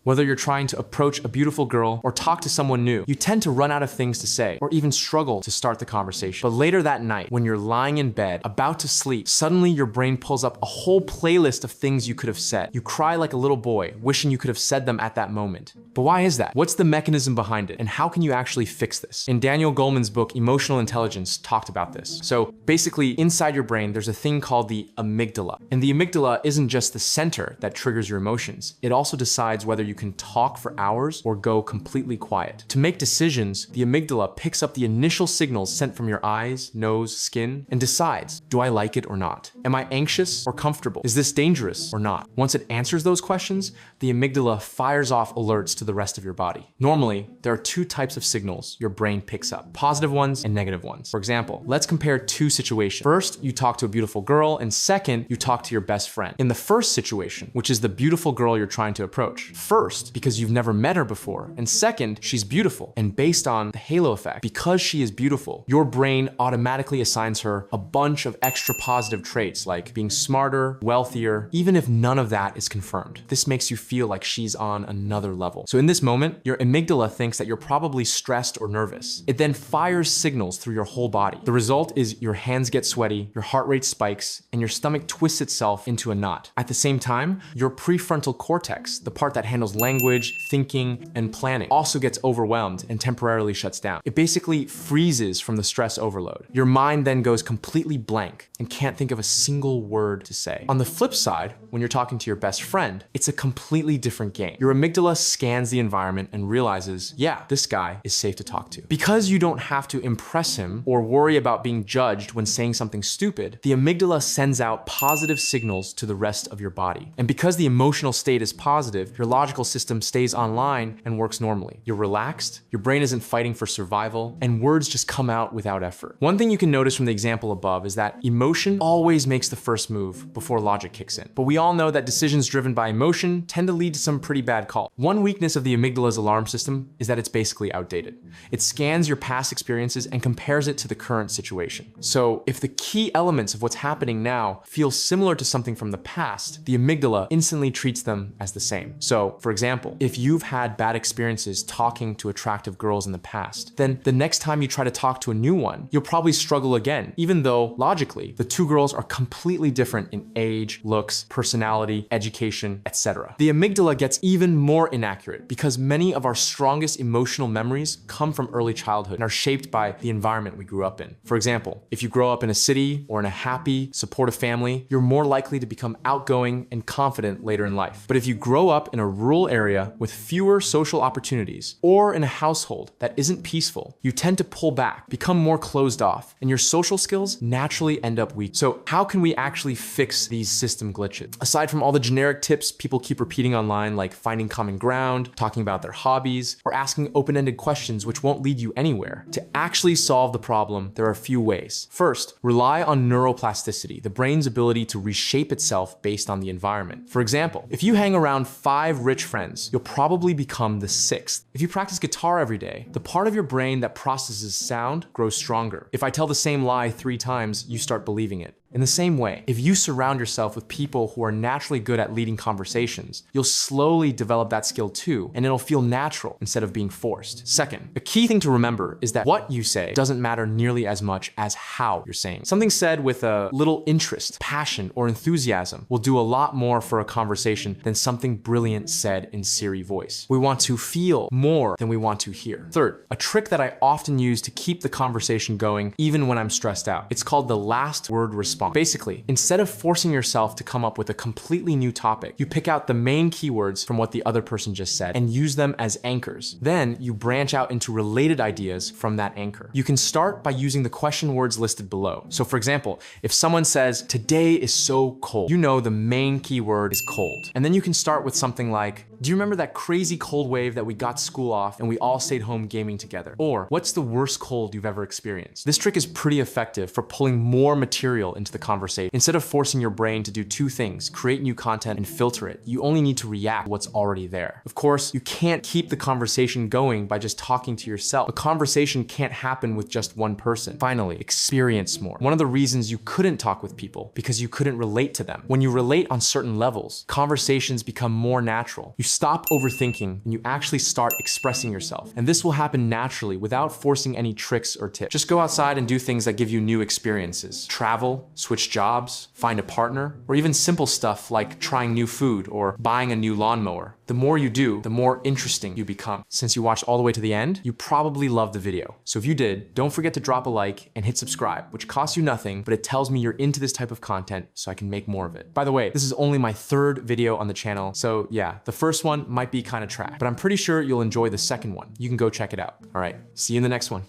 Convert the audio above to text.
Whether you're trying to approach a beautiful girl or talk to someone new, you tend to run out of things to say or even struggle to start the conversation. But later that night, when you're lying in bed, about to sleep, suddenly your brain pulls up a whole playlist of things you could have said. You cry like a little boy, wishing you could have said them at that moment. But why is that? What's the mechanism behind it? And how can you actually fix this? In Daniel Goleman's book, Emotional Intelligence, talked about this. So basically, inside your brain, there's a thing called the amygdala. And the amygdala isn't just the center that triggers your emotions. It also decides whether you can talk for hours or go completely quiet. To make decisions, the amygdala picks up the initial signals sent from your eyes, nose, skin, and decides, do I like it or not? Am I anxious or comfortable? Is this dangerous or not? Once it answers those questions, the amygdala fires off alerts to the rest of your body. Normally, there are two types of signals your brain picks up, positive ones and negative ones. For example, let's compare two situations. First, you talk to a beautiful girl, and second, you talk to your best friend. In the first situation, which is the beautiful girl you're trying to approach, first, because you've never met her before, and second, she's beautiful. And based on the halo effect, because she is beautiful, your brain automatically assigns her a bunch of extra positive traits like being smarter, wealthier, even if none of that is confirmed. This makes you feel like she's on another level. So in this moment, your amygdala thinks that you're probably stressed or nervous. It then fires signals through your whole body. The result is your hands get sweaty, your heart rate spikes, and your stomach twists itself into a knot. At the same time, your prefrontal cortex, the part that handles language, thinking, and planning, also gets overwhelmed and temporarily shuts down. It basically freezes from the stress overload. Your mind then goes completely blank and can't think of a single word to say. On the flip side, when you're talking to your best friend, it's a completely different game. Your amygdala scans the environment and realizes, yeah, this guy is safe to talk to. Because you don't have to impress him or worry about being judged when saying something stupid, the amygdala sends out positive signals to the rest of your body. And because the emotional state is positive, your logical system stays online and works normally. You're relaxed, your brain isn't fighting for survival, and words just come out without effort. One thing you can notice from the example above is that emotion always makes the first move before logic kicks in. But we all know that decisions driven by emotion tend to lead to some pretty bad calls. One weakness of the amygdala's alarm system is that it's basically outdated. It scans your past experiences and compares it to the current situation. So if the key elements of what's happening now feel similar to something from the past, the amygdala instantly treats them as the same. So for example, if you've had bad experiences talking to attractive girls in the past, then the next time you try to talk to a new one, you'll probably struggle again, even though logically, the two girls are completely different in age, looks, personality, education, etc. The amygdala gets even more inaccurate because many of our strongest emotional memories come from early childhood and are shaped by the environment we grew up in. For example, if you grow up in a city or in a happy, supportive family, you're more likely to become outgoing and confident later in life. But if you grow up in a rural area with fewer social opportunities or in a household that isn't peaceful, you tend to pull back, become more closed off, and your social skills naturally end up weak. So how can we actually fix these system glitches? Aside from all the generic tips people keep repeating online, like finding common ground, talking about their hobbies, or asking open-ended questions which won't lead you anywhere, to actually solve the problem, there are a few ways. First, rely on neuroplasticity, the brain's ability to reshape itself based on the environment. For example, if you hang around 5 rich friends, you'll probably become the 6th. If you practice guitar every day, the part of your brain that processes sound grows stronger. If I tell the same lie 3 times, you start believing it. In the same way, if you surround yourself with people who are naturally good at leading conversations, you'll slowly develop that skill too, and it'll feel natural instead of being forced. Second, a key thing to remember is that what you say doesn't matter nearly as much as how you're saying. Something said with a little interest, passion, or enthusiasm will do a lot more for a conversation than something brilliant said in Siri voice. We want to feel more than we want to hear. Third, a trick that I often use to keep the conversation going even when I'm stressed out. It's called the last word response. Basically, instead of forcing yourself to come up with a completely new topic, you pick out the main keywords from what the other person just said and use them as anchors. Then you branch out into related ideas from that anchor. You can start by using the question words listed below. So for example, if someone says, "Today is so cold," you know the main keyword is cold. And then you can start with something like, "Do you remember that crazy cold wave that we got school off and we all stayed home gaming together?" Or, "What's the worst cold you've ever experienced?" This trick is pretty effective for pulling more material into into the conversation. Instead of forcing your brain to do two things, create new content and filter it, you only need to react to what's already there. Of course, you can't keep the conversation going by just talking to yourself. A conversation can't happen with just one person. Finally, experience more. One of the reasons you couldn't talk with people because you couldn't relate to them. When you relate on certain levels, conversations become more natural. You stop overthinking and you actually start expressing yourself. And this will happen naturally without forcing any tricks or tips. Just go outside and do things that give you new experiences. Travel, switch jobs, find a partner, or even simple stuff like trying new food or buying a new lawnmower. The more you do, the more interesting you become. Since you watched all the way to the end, you probably loved the video. So if you did, don't forget to drop a like and hit subscribe, which costs you nothing, but it tells me you're into this type of content so I can make more of it. By the way, this is only my third video on the channel, so yeah, the first one might be kind of trash, but I'm pretty sure you'll enjoy the second one. You can go check it out. All right, see you in the next one.